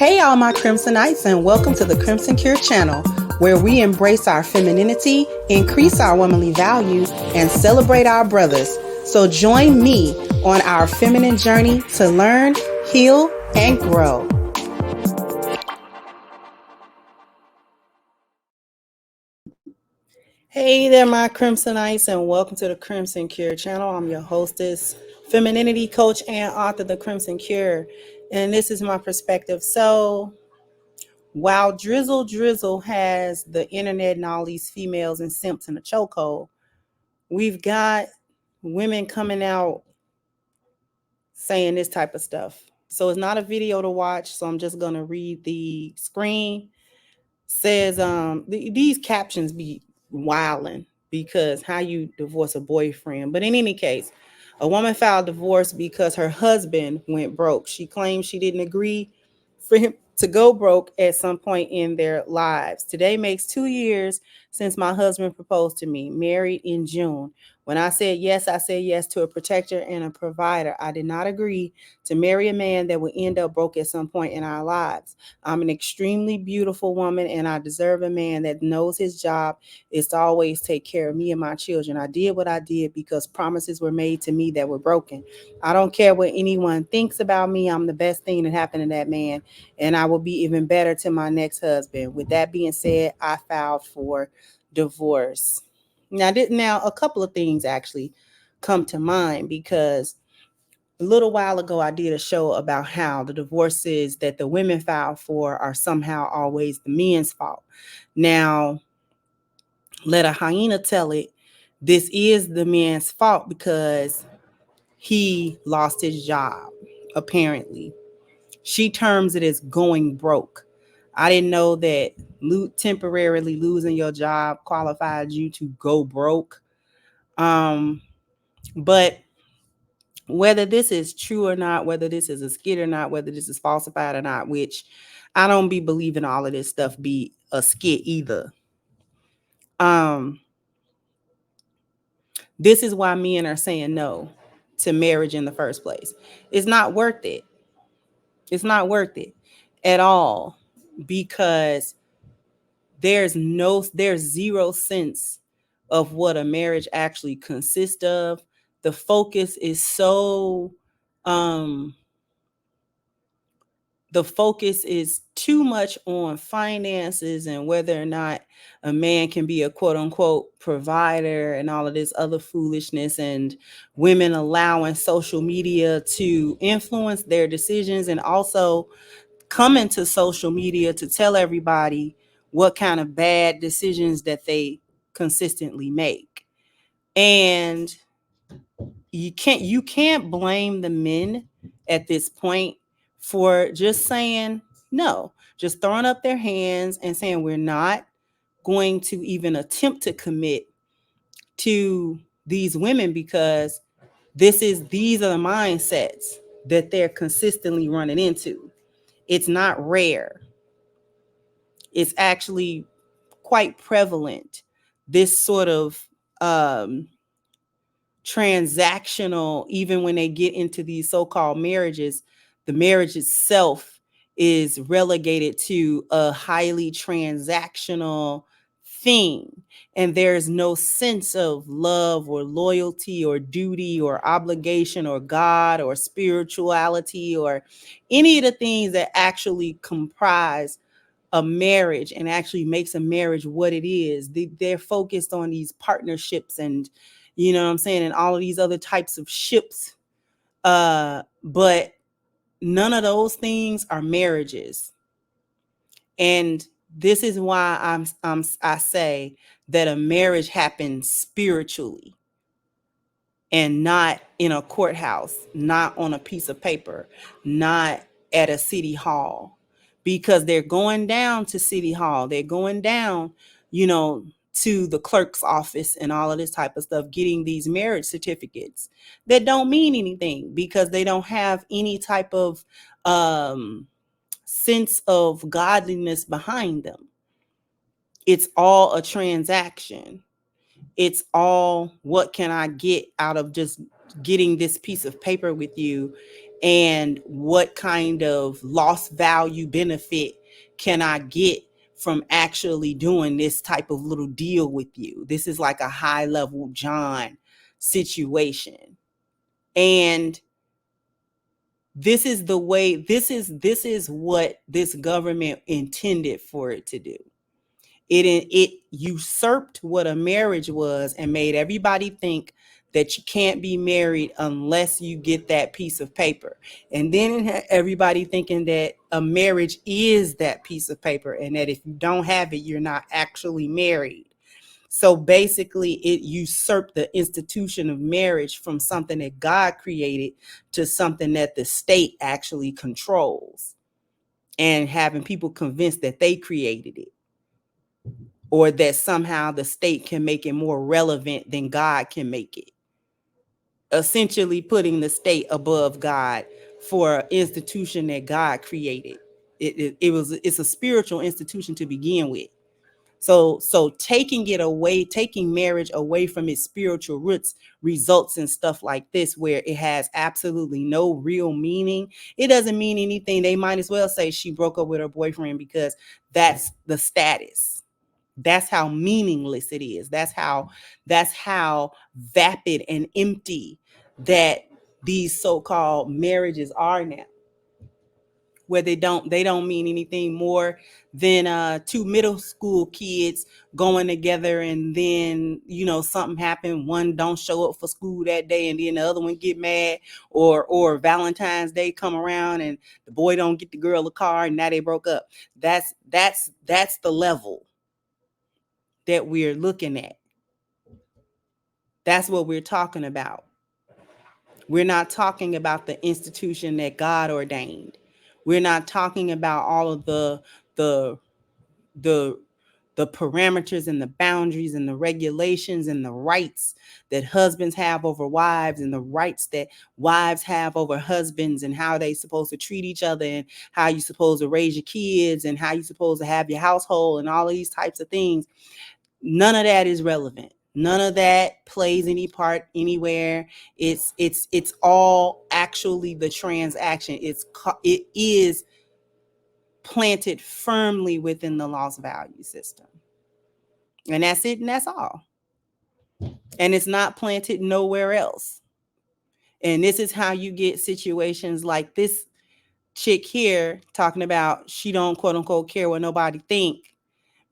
Hey, all my Crimsonites, and welcome to the Crimson Cure channel, where we embrace our femininity, increase our womanly value, and celebrate our brothers. So join me on our feminine journey to learn, heal, and grow. Hey there, my Crimsonites, and welcome to the Crimson Cure channel. I'm your hostess, femininity coach, and author of The Crimson Cure, and this is my perspective. So, while Drizzle has the internet and all these females and simps in a chokehold, we've got women coming out saying this type of stuff. So it's not a video to watch, so I'm just going to read the screen. Says these captions be wilding because how you divorce a boyfriend. But in any case, a woman filed divorce because her husband went broke. She claims she didn't agree for him to go broke at some point in their lives. Today makes 2 years since my husband proposed to me, married in June. When I said yes to a protector and a provider. I did not agree to marry a man that would end up broke at some point in our lives. I'm an extremely beautiful woman, and I deserve a man that knows his job is to always take care of me and my children. I did what I did because promises were made to me that were broken. I don't care what anyone thinks about me. I'm the best thing that happened to that man, and I will be even better to my next husband. With that being said, I filed for divorce. Now a couple of things actually come to mind because a little while ago, I did a show about how the divorces that the women file for are somehow always the men's fault. Now, let a hyena tell it, this is the man's fault because he lost his job, apparently. She terms it as going broke. I didn't know that temporarily losing your job qualified you to go broke. But whether this is true or not, whether this is a skit or not, whether this is falsified or not, which I don't be believing all of this stuff be a skit either. This is why men are saying no to marriage in the first place. It's not worth it. It's not worth it at all because there's zero sense of what a marriage actually consists of. The focus is so the focus is too much on finances and whether or not a man can be a quote unquote provider and all of this other foolishness, and women allowing social media to influence their decisions and also coming to social media to tell everybody what kind of bad decisions that they consistently make. And you can't blame the men at this point for just saying no, just throwing up their hands and saying we're not going to even attempt to commit to these women because these are the mindsets that they're consistently running into. It's not rare. It's actually quite prevalent. This sort of transactional, even when they get into these so-called marriages, the marriage itself is relegated to a highly transactional thing, and there's no sense of love or loyalty or duty or obligation or God or spirituality or any of the things that actually comprise a marriage and actually makes a marriage what it is. They're focused on these partnerships and, you know what I'm saying, and all of these other types of ships. But none of those things are marriages. And this is why I say that a marriage happens spiritually and not in a courthouse, not on a piece of paper, not at a city hall, because they're going down to city hall. They're going down, to the clerk's office and all of this type of stuff, getting these marriage certificates that don't mean anything because they don't have any type of sense of godliness behind them. It's all a transaction. It's all, what can I get out of just getting this piece of paper with you? and what kind of lost value benefit can I get from actually doing this type of little deal with you? This is like a high level John situation. And this is the way, this is what this government intended for it to do. It usurped what a marriage was and made everybody think that you can't be married unless you get that piece of paper. And then it had everybody thinking that a marriage is that piece of paper, and that if you don't have it, you're not actually married. So basically, it usurped the institution of marriage from something that God created to something that the state actually controls, and having people convinced that they created it, or that somehow the state can make it more relevant than God can make it. Essentially putting the state above God for an institution that God created. It's a spiritual institution to begin with. So taking it away, taking marriage away from its spiritual roots results in stuff like this, where it has absolutely no real meaning. It doesn't mean anything. They might as well say she broke up with her boyfriend, because that's the status. That's how meaningless it is. That's how vapid and empty that these so-called marriages are now, where they don't mean anything more than two middle school kids going together, and then something happened, one don't show up for school that day, and then the other one get mad, or Valentine's Day come around and the boy don't get the girl a car, and now they broke up. That's the level that we're looking at. That's what we're talking about. We're not talking about the institution that God ordained. We're not talking about all of the the parameters and the boundaries and the regulations and the rights that husbands have over wives, and the rights that wives have over husbands, and how they supposed to treat each other, and how you supposed to raise your kids, and how you supposed to have your household, and all of these types of things. None of that is relevant. None of that plays any part anywhere. It's all actually the transaction. It is planted firmly within the lost value system. And that's it, and that's all. And it's not planted nowhere else. And this is how you get situations like this chick here talking about she don't quote unquote care what nobody think,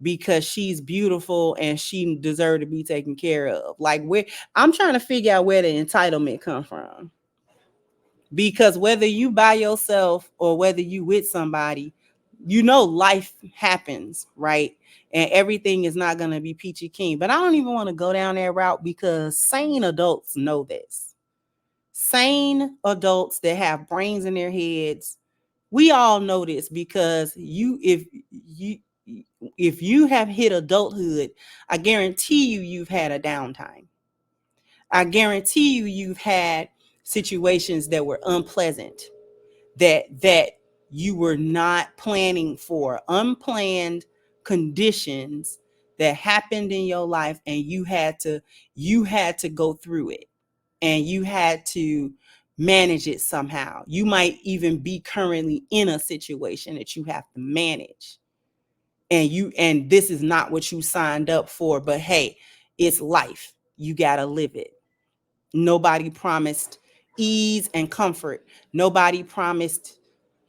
because she's beautiful and she deserves to be taken care of. Like, where I'm trying to figure out where the entitlement come from. Because whether you by yourself or whether you with somebody, life happens, right? And everything is not going to be peachy keen. But I don't even want to go down that route, because sane adults know this. Sane adults that have brains in their heads, we all know this, because if you have hit adulthood, I guarantee you've had a downtime. I guarantee you've had situations that were unpleasant, that you were not planning for, unplanned conditions that happened in your life, and you had to go through it, and you had to manage it somehow. You might even be currently in a situation that you have to manage, and this is not what you signed up for, but hey, it's life. You got to live it. Nobody promised ease and comfort. Nobody promised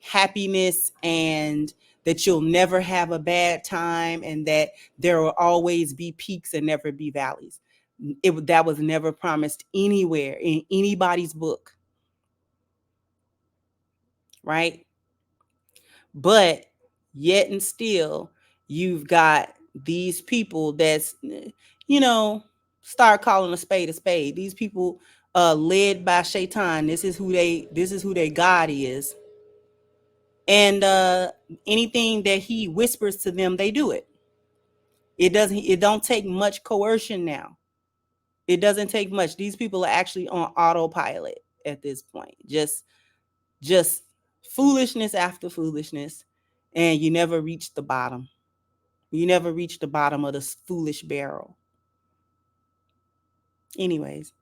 happiness, and that you'll never have a bad time, and that there will always be peaks and never be valleys. That was never promised anywhere in anybody's book, right? But yet and still, you've got these people that's, start calling a spade a spade. These people led by Shaitan. This is who they God is. And anything that he whispers to them, they do it. It don't take much coercion now. It doesn't take much. These people are actually on autopilot at this point. Just foolishness after foolishness, and you never reach the bottom. You never reach the bottom of the foolish barrel. Anyways,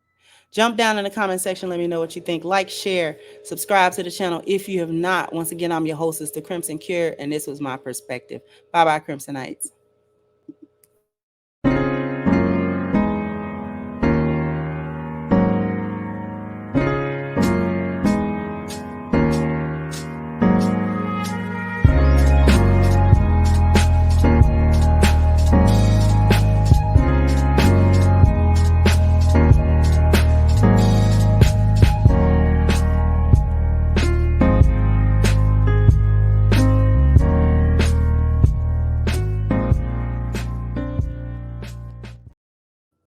Jump down in the comment section. Let me know what you think. Like, share, subscribe to the channel if you have not. Once again, I'm your hostess, The Crimson Cure, and this was my perspective. Bye-bye, Crimsonites.